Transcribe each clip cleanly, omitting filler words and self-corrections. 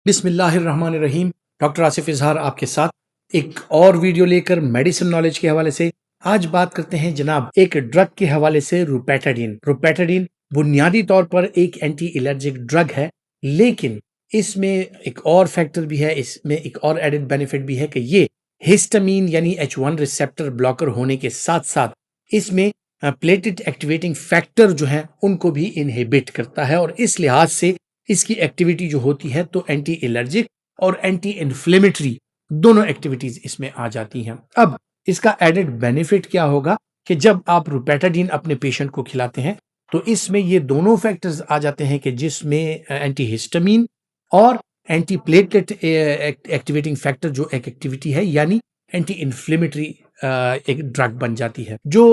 बिस्मिल्लाहिर्रहमानिर्रहीम। डॉक्टर आसिफ इजहार आपके साथ एक और वीडियो लेकर मेडिसिन नॉलेज के हवाले से आज बात करते हैं जनाब एक ड्रग के हवाले से रुपेटाडीन। रुपेटाडीन बुनियादी तौर पर एक एंटी एलर्जिक ड्रग है, लेकिन इसमें एक और फैक्टर भी है, इसमें एक और एडेड बेनिफिट भी है कि ये हिस्टामीन यानी H1 रिसेप्टर ब्लॉकर होने के साथ साथ इसमें प्लेटेट एक्टिवेटिंग फैक्टर जो है उनको भी इनहिबिट करता है, और इस लिहाज से इसकी एक्टिविटी जो होती है तो एंटी एलर्जिक और एंटी इन्फ्लेमेटरी दोनों एक्टिविटीज इसमें आ जाती हैं। अब इसका एडेड बेनिफिट क्या होगा कि जब आप रुपेटाडीन अपने पेशेंट को खिलाते हैं तो इसमें ये दोनों फैक्टर्स आ जाते हैं कि जिसमें एंटी हिस्टामीन और एंटी प्लेटलेट एक्टिवेटिंग फैक्टर जो एक एक्टिविटी है यानी एंटी इन्फ्लेमेटरी एक ड्रग बन जाती है। जो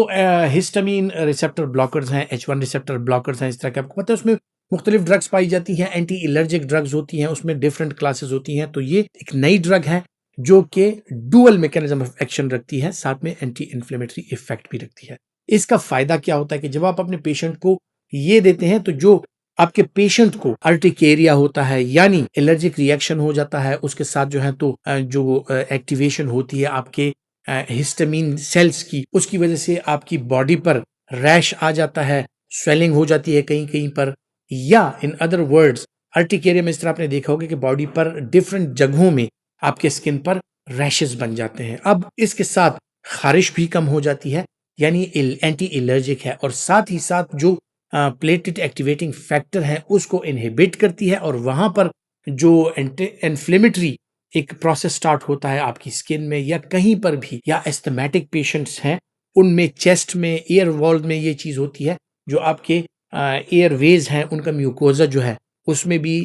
हिस्टामीन रिसेप्टर ब्लॉकर्स हैं, H1 रिसेप्टर ब्लॉकर्स हैं, इस तरह के आपको पता है उसमें मुख्तलिफ ड्रग्स पाई जाती हैं, एंटी एलर्जिक ड्रग्स होती हैं, उसमें डिफरेंट क्लासेस होती हैं। तो ये एक नई ड्रग है जो कि डुअल मैकेनिज्म ऑफ एक्शन रखती है, साथ में एंटी इन्फ्लेमेटरी इफेक्ट भी रखती है। इसका फायदा क्या होता है कि जब आप अपने पेशेंट को ये देते हैं तो जो आपके पेशेंट को अर्टिकेरिया होता है यानी एलर्जिक रिएक्शन हो जाता है, उसके साथ जो है तो जो एक्टिवेशन होती है आपके हिस्टामीन सेल्स की, उसकी वजह से आपकी बॉडी पर रैश आ जाता है, स्वेलिंग हो जाती है कहीं कहीं पर, या इन अदर वर्ड्स अर्टिकेरिया में इस तरह आपने देखा होगा कि बॉडी पर डिफरेंट जगहों में आपके स्किन पर रैशेस बन जाते हैं। अब इसके साथ खारिश भी कम हो जाती है यानी एंटी एलर्जिक है, और साथ ही साथ जो प्लेटेट एक्टिवेटिंग फैक्टर है उसको इनहिबिट करती है, और वहां पर जो एंटी इन्फ्लेमेटरी एक प्रोसेस स्टार्ट होता है आपकी स्किन में या कहीं पर भी, या एस्थमेटिक पेशेंट्स हैं उनमें चेस्ट में एयर वॉल में ये चीज होती है, जो आपके एयरवेज हैं उनका म्यूकोजा जो है उसमें भी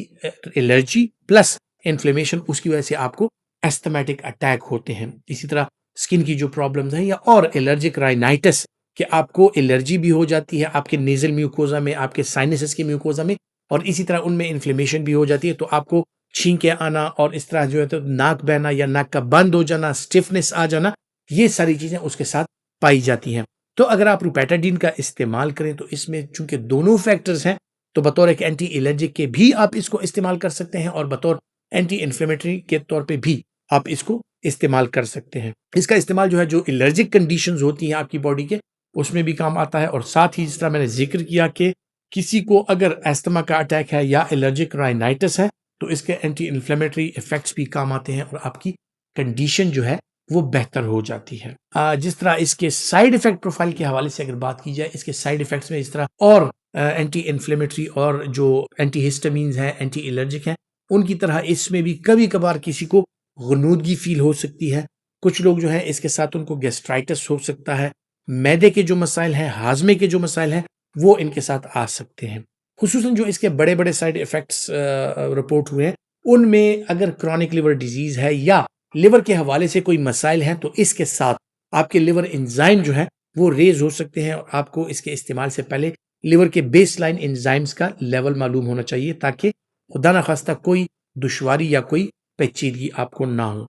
एलर्जी प्लस इन्फ्लेमेशन, उसकी वजह से आपको एस्थमेटिक अटैक होते हैं। इसी तरह स्किन की जो प्रॉब्लम्स हैं या और एलर्जिक राइनाइटिस कि आपको एलर्जी भी हो जाती है आपके नेजल म्यूकोजा में, आपके साइनसेस के म्यूकोजा में, और इसी तरह उनमें इन्फ्लेमेशन भी हो जाती है, तो आपको छींके आना और इस तरह जो है तो नाक बहना या नाक का बंद हो जाना, स्टिफनेस आ जाना, ये सारी चीजें उसके साथ पाई जाती हैं। तो अगर आप रुपेटाडीन का इस्तेमाल करें तो इसमें चूंकि दोनों फैक्टर्स हैं तो बतौर एक एंटी एलर्जिक के भी आप इसको इस्तेमाल कर सकते हैं और बतौर एंटी इन्फ्लेमेटरी के तौर पे भी आप इसको इस्तेमाल कर सकते हैं। इसका इस्तेमाल जो है जो एलर्जिक कंडीशंस होती हैं आपकी बॉडी के उसमें भी काम आता है, और साथ ही जिस तरह मैंने जिक्र किया कि किसी को अगर अस्थमा का अटैक है या एलर्जिक राइनाइटिस है तो इसके एंटी इन्फ्लेमेटरी इफेक्ट्स भी काम आते हैं और आपकी कंडीशन जो है वो बेहतर हो जाती है। जिस तरह इसके साइड इफेक्ट प्रोफाइल के हवाले से अगर बात की जाए, इसके साइड इफेक्ट्स में इस तरह और एंटी इन्फ्लेमेटरी और जो एंटी हिस्टामीन्स हैं, एंटी एलर्जिक हैं, उनकी तरह इसमें भी कभी कभार किसी को गुनूदगी फील हो सकती है। कुछ लोग जो है इसके साथ उनको गैस्ट्राइटिस हो सकता है, मैदे के जो मसाइल हैं, हाजमे के जो मसाइल हैं वो इनके साथ आ सकते हैं। खुसूसन जो इसके बड़े बड़े साइड इफेक्ट्स रिपोर्ट हुए हैं उनमें अगर क्रॉनिक लिवर डिजीज है या लिवर के हवाले से कोई मसाइल हैं तो इसके साथ आपके लिवर एंजाइम जो है वो रेज हो सकते हैं, और आपको इसके इस्तेमाल से पहले लिवर के बेसलाइन एंजाइम्स का लेवल मालूम होना चाहिए ताकि खुदा न खास्ता कोई दुश्वारी या कोई पेचीदगी आपको ना हो।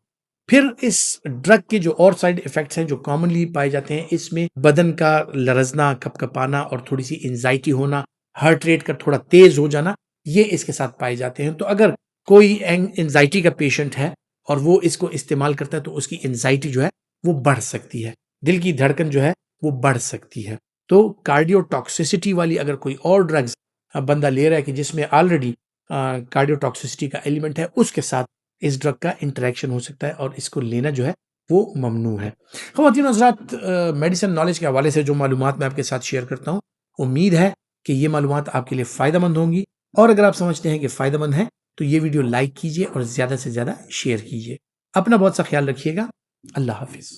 फिर इस ड्रग के जो और साइड इफेक्ट्स हैं जो कॉमनली पाए जाते हैं, इसमें बदन का लरजना, कपकपाना और थोड़ी सी एंजाइटी होना, हार्ट रेट का थोड़ा तेज हो जाना, ये इसके साथ पाए जाते हैं। तो अगर कोई एंजाइटी का पेशेंट है और वो इसको इस्तेमाल करता है तो उसकी एंजाइटी जो है वो बढ़ सकती है, दिल की धड़कन जो है वो बढ़ सकती है। तो कार्डियोटॉक्सिसिटी वाली अगर कोई और ड्रग्स बंदा ले रहा है कि जिसमें ऑलरेडी कार्डियोटॉक्सिसिटी का एलिमेंट है, उसके साथ इस ड्रग का इंटरेक्शन हो सकता है और इसको लेना जो है वो ममनू है। ख़वातीन हज़रात, मेडिसिन नॉलेज के हवाले से जो मालूमात मैं आपके साथ शेयर करता हूँ, उम्मीद है कि ये मालूमात आपके लिए फ़ायदेमंद होंगी, और अगर आप समझते हैं कि फ़ायदेमंद है तो ये वीडियो लाइक कीजिए और ज़्यादा से ज़्यादा शेयर कीजिए। अपना बहुत सा ख्याल रखिएगा। अल्लाह हाफिज़।